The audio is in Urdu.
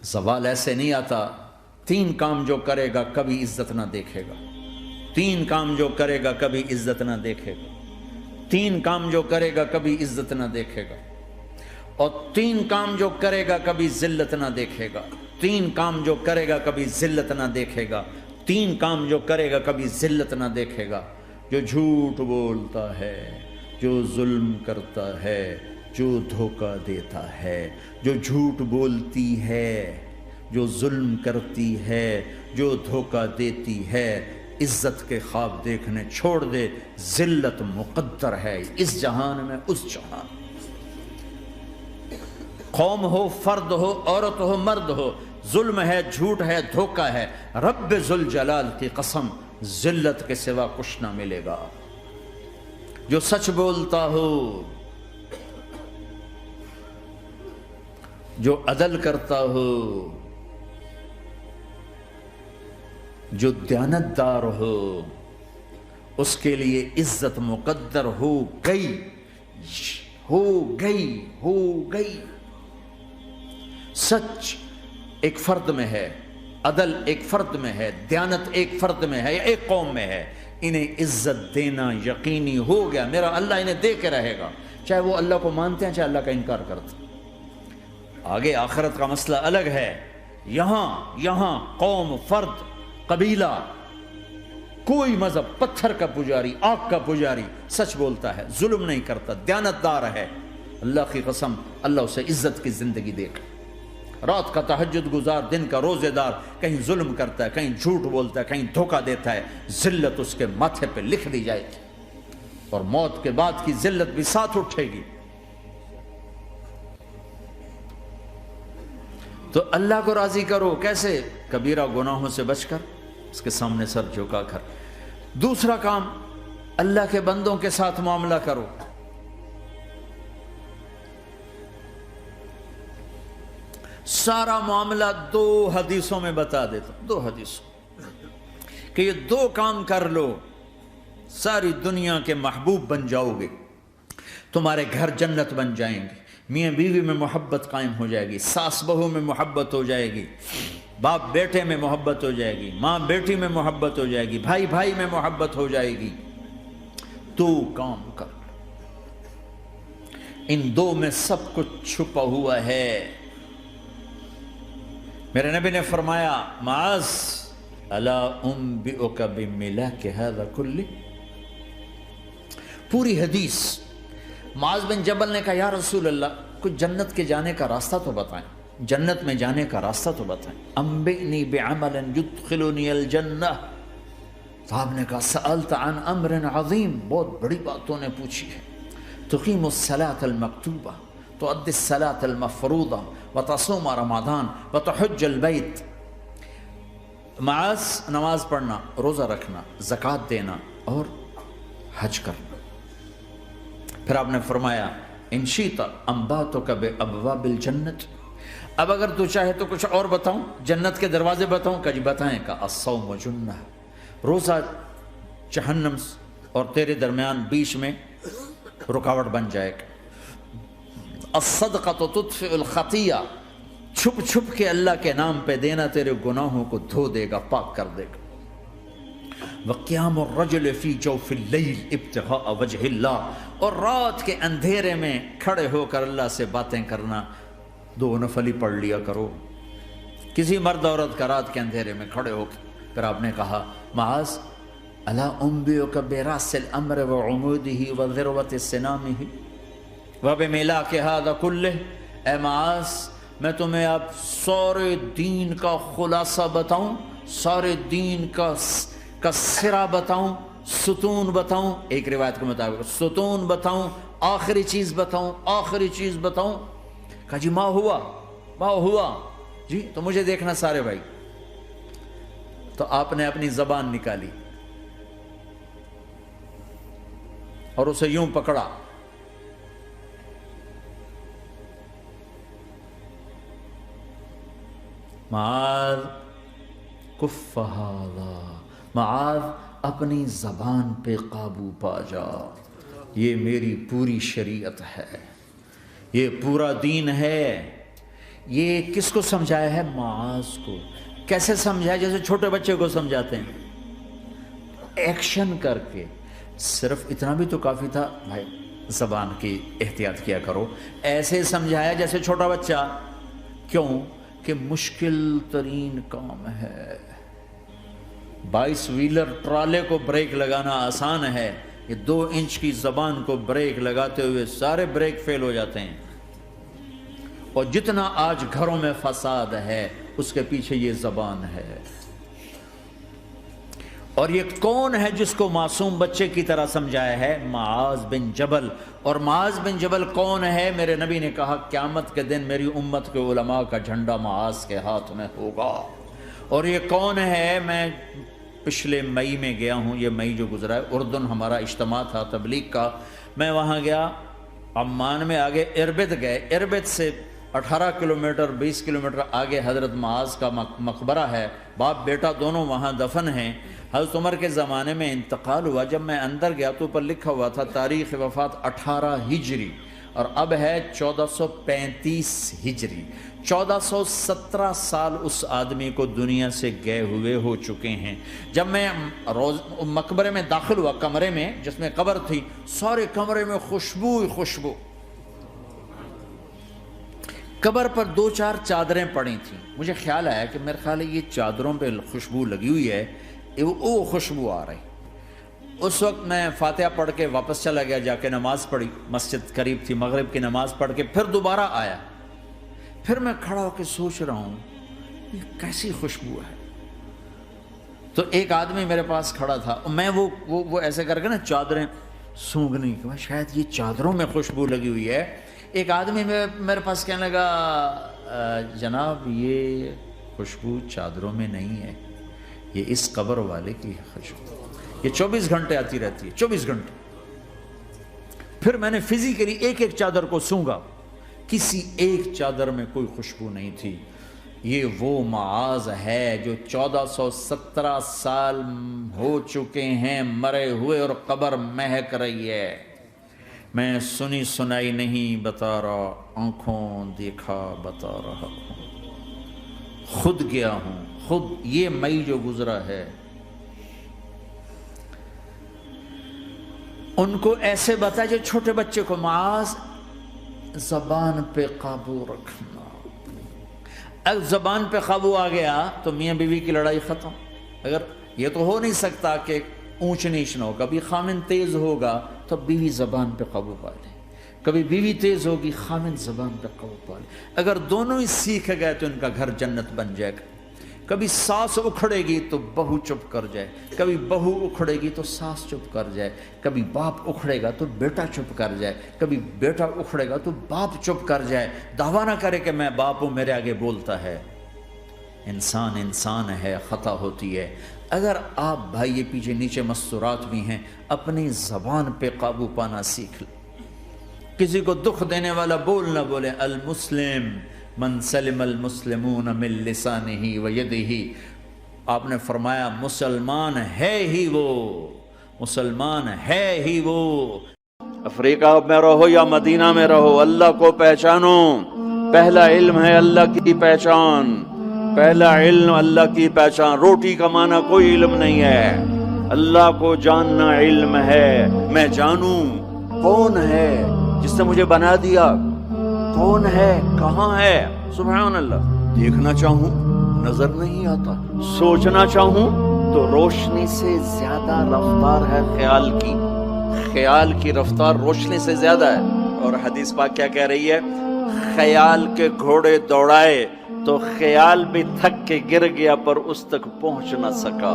زوال ایسے نہیں آتا. 3 کام جو کرے گا کبھی عزت نہ دیکھے گا. 3 کام جو کرے گا کبھی عزت نہ دیکھے گا. 3 کام جو کرے گا کبھی عزت نہ دیکھے گا. اور 3 کام جو کرے گا کبھی ذلت نہ دیکھے گا. 3 کام جو کرے گا کبھی ذلت نہ دیکھے گا. 3 کام جو کرے گا کبھی ذلت نہ دیکھے گا. جو جھوٹ بولتا ہے، جو ظلم کرتا ہے، جو دھوکہ دیتا ہے، جو جھوٹ بولتی ہے، جو ظلم کرتی ہے، جو دھوکہ دیتی ہے، عزت کے خواب دیکھنے چھوڑ دے. ذلت مقدر ہے اس جہان میں اس جہان. قوم ہو، فرد ہو، عورت ہو، مرد ہو، ظلم ہے، جھوٹ ہے، دھوکہ ہے، رب ذوالجلال کی قسم ذلت کے سوا کچھ نہ ملے گا. جو سچ بولتا ہو، جو عدل کرتا ہو، جو دیانتدار ہو، اس کے لیے عزت مقدر ہو گئی، ہو گئی، ہو گئی. سچ ایک فرد میں ہے، عدل ایک فرد میں ہے، دیانت ایک فرد میں ہے یا ایک قوم میں ہے. انہیں عزت دینا یقینی ہو گیا. میرا اللہ انہیں دے کے رہے گا، چاہے وہ اللہ کو مانتے ہیں چاہے اللہ کا انکار کرتے ہیں. آگے آخرت کا مسئلہ الگ ہے. یہاں قوم، فرد، قبیلہ، کوئی مذہب، پتھر کا پجاری، آگ کا پجاری سچ بولتا ہے، ظلم نہیں کرتا، دیانتدار ہے، اللہ کی قسم اللہ اسے عزت کی زندگی دے گا. رات کا تہجد گزار، دن کا روزے دار، کہیں ظلم کرتا ہے، کہیں جھوٹ بولتا ہے، کہیں دھوکہ دیتا ہے، ذلت اس کے ماتھے پہ لکھ دی جائے گی اور موت کے بعد کی ذلت بھی ساتھ اٹھے گی. تو اللہ کو راضی کرو. کیسے؟ کبیرہ گناہوں سے بچ کر، اس کے سامنے سر جھکا کر. دوسرا کام، اللہ کے بندوں کے ساتھ معاملہ کرو. سارا معاملہ 2 حدیثوں میں بتا دیتا ہوں. 2 حدیثوں کہ یہ 2 کام کر لو، ساری دنیا کے محبوب بن جاؤ گے، تمہارے گھر جنت بن جائیں گے، میاں بیوی میں محبت قائم ہو جائے گی، ساس بہو میں محبت ہو جائے گی، باپ بیٹے میں محبت ہو جائے گی، ماں بیٹی میں محبت ہو جائے گی، بھائی بھائی میں محبت ہو جائے گی. 2 کام کر لو. ان 2 میں سب کچھ چھپا ہوا ہے. میرے نبی نے فرمایا معاذ الا انبئک بملاک ھذا کلہ. پوری حدیث. معاذ بن جبل نے کہا یا رسول اللہ کچھ جنت کے جانے کا راستہ تو بتائیں، جنت میں جانے کا راستہ تو بتائیں. انبئنی بعمل یدخلنی الجنہ. صاحب نے کہا سألت عن امر عظیم، بہت بڑی باتوں نے پوچھی ہے. تقیم الصلاۃ المکتوبہ، تؤدی الصلاۃ المفروضہ، وتصوم رمضان، وتحج البیت. معاذ نماز پڑھنا، روزہ رکھنا، زکوٰۃ دینا اور حج کرنا. پھر آپ نے فرمایا ان شئت انبأتک بابواب الجنت. اب اگر تو چاہے تو کچھ اور بتاؤں، جنت کے دروازے بتاؤں؟ کہ جی بتائیں. کہ الصوم جنہ، روزہ جہنم اور تیرے درمیان بیچ میں رکاوٹ بن جائے گا. الصدقۃ تطفئ الخطیہ، چھپ چھپ کے اللہ کے نام پہ دینا تیرے گناہوں کو دھو دے گا، پاک کر دے گا. وقیام الرجل فی جوف اللیل ابتغاء وجہ اللہ، اور رات کے اندھیرے میں کھڑے ہو کر اللہ سے باتیں کرنا. 2 نفل ہی پڑھ لیا کرو، کسی مرد عورت کا رات کے اندھیرے میں کھڑے ہو کے. پھر آپ نے کہا معاذ الا انبئک براس الامر وعمودہ وذروۃ سنامہ وبملاک ھذا کلہ. اے معاذ میں تمہیں اب سارے دین کا خلاصہ بتاؤں، سارے دین کا سرا بتاؤں، ستون بتاؤں، ایک روایت کے مطابق ستون بتاؤں، آخری چیز بتاؤں، آخری چیز بتاؤں. کہا جی ما ہوا جی تو مجھے دیکھنا سارے بھائی. تو آپ نے اپنی زبان نکالی اور اسے یوں پکڑا. معاذ کف ھذا، معاذ اپنی زبان پہ قابو پا جا. یہ میری پوری شریعت ہے، یہ پورا دین ہے، یہ کس کو سمجھایا ہے؟ معاذ کو۔ کیسے سمجھایا؟ جیسے چھوٹے بچے کو سمجھاتے ہیں، ایکشن کر کے۔ صرف اتنا بھی تو کافی تھا، بھائی زبان کی احتیاط کیا کرو، ایسے سمجھایا جیسے چھوٹا بچہ۔ کیوں کہ مشکل ترین کام ہے۔ 22 ویلر ٹرالے کو بریک لگانا آسان ہے، یہ 2 انچ کی زبان کو بریک لگاتے ہوئے سارے بریک فیل ہو جاتے ہیں۔ اور جتنا آج گھروں میں فساد ہے اس کے پیچھے یہ زبان ہے۔ اور یہ کون ہے جس کو معصوم بچے کی طرح سمجھایا ہے؟ معاذ بن جبل۔ اور معاذ بن جبل کون ہے؟ میرے نبی نے کہا قیامت کے دن میری امت کے علماء کا جھنڈا معاذ کے ہاتھ میں ہوگا۔ اور یہ کون ہے؟ میں پچھلے مئی میں گیا ہوں، یہ مئی جو گزرا ہے، اردن ہمارا اجتماع تھا تبلیغ کا، میں وہاں گیا، عمان میں آگے اربد گئے، اربد سے 18 کلومیٹر 20 کلومیٹر آگے حضرت معاذ کا مقبرہ ہے، باپ بیٹا دونوں وہاں دفن ہیں۔ حضرت عمر کے زمانے میں انتقال ہوا، جب میں اندر گیا تو اوپر لکھا ہوا تھا تاریخ وفات 18 ہجری، اور اب ہے 1435 ہجری۔ 1417 سال اس آدمی کو دنیا سے گئے ہوئے ہو چکے ہیں۔ جب میں مقبرے میں داخل ہوا، کمرے میں جس میں قبر تھی، سارے کمرے میں خوشبو ہی خوشبو۔ قبر پر 2-4 چادریں پڑی تھیں، مجھے خیال آیا کہ میرے خیال ہے یہ چادروں پہ خوشبو لگی ہوئی ہے، وہ خوشبو آ رہی۔ اس وقت میں فاتحہ پڑھ کے واپس چلا گیا، جا کے نماز پڑھی، مسجد قریب تھی، مغرب کی نماز پڑھ کے پھر دوبارہ آیا، پھر میں کھڑا ہو کے سوچ رہا ہوں یہ کیسی خوشبو ہے۔ تو ایک آدمی میرے پاس کھڑا تھا، میں وہ ایسے کر کے نا چادریں سونگنے کی، شاید یہ چادروں میں خوشبو لگی ہوئی ہے۔ ایک آدمی میرے پاس کہنے لگا جناب یہ خوشبو چادروں میں نہیں ہے، یہ اس قبر والے کی خوشبو، یہ 24 گھنٹے آتی رہتی ہے، 24 گھنٹے۔ پھر میں نے فزیکلی ایک چادر کو سونگا، کسی ایک چادر میں کوئی خوشبو نہیں تھی۔ یہ وہ معاذ ہے جو 1417 سال ہو چکے ہیں مرے ہوئے، اور قبر مہک رہی ہے۔ میں سنی سنائی نہیں بتا رہا، آنکھوں دیکھا بتا رہا ہوں، خود گیا ہوں، خود یہ مئی جو گزرا ہے۔ ان کو ایسے بتا جو چھوٹے بچے کو، معاذ زبان پہ قابو رکھنا۔ اگر زبان پہ قابو آ گیا تو میاں بیوی کی لڑائی ختم۔ اگر یہ تو ہو نہیں سکتا کہ اونچ نیچ نہ ہو، کبھی خامن تیز ہوگا تو بیوی زبان پہ قابو پا لے، کبھی بیوی تیز ہوگی خامن زبان پہ قابو پا لے۔ اگر دونوں ہی سیکھ گئے تو ان کا گھر جنت بن جائے گا۔ کبھی ساس اکھڑے گی تو بہو چپ کر جائے، کبھی بہو اکھڑے گی تو ساس چپ کر جائے، کبھی باپ اکھڑے گا تو بیٹا چپ کر جائے، کبھی بیٹا اکھڑے گا تو باپ چپ کر جائے، دعویٰ نہ کرے کہ میں باپ ہوں میرے آگے بولتا ہے۔ انسان انسان ہے، خطا ہوتی ہے۔ اگر آپ بھائی یہ پیچھے نیچے مستورات بھی ہیں، اپنی زبان پہ قابو پانا سیکھ لیں۔ کسی کو دکھ دینے والا بول نہ بولے۔ المسلم من سلم المسلمون من لسانہ و یدہ، آپ نے فرمایا مسلمان ہے ہی وہ، مسلمان ہے ہی وہ۔ افریقہ میں رہو یا مدینہ میں رہو، اللہ کو پہچانو۔ پہلا علم ہے اللہ کی پہچان، پہلا علم اللہ کی پہچان۔ روٹی کمانا کوئی علم نہیں ہے، اللہ کو جاننا علم ہے۔ میں جانوں کون ہے جس نے مجھے بنا دیا، کون ہے، کہاں ہے، سبحان اللہ۔ دیکھنا چاہوں نظر نہیں آتا، سوچنا چاہوں تو روشنی سے زیادہ رفتار ہے خیال کی، خیال کی رفتار روشنی سے زیادہ ہے۔ اور حدیث پاک کیا کہہ رہی ہے؟ خیال کے گھوڑے دوڑائے تو خیال بھی تھک کے گر گیا پر اس تک پہنچ نہ سکا۔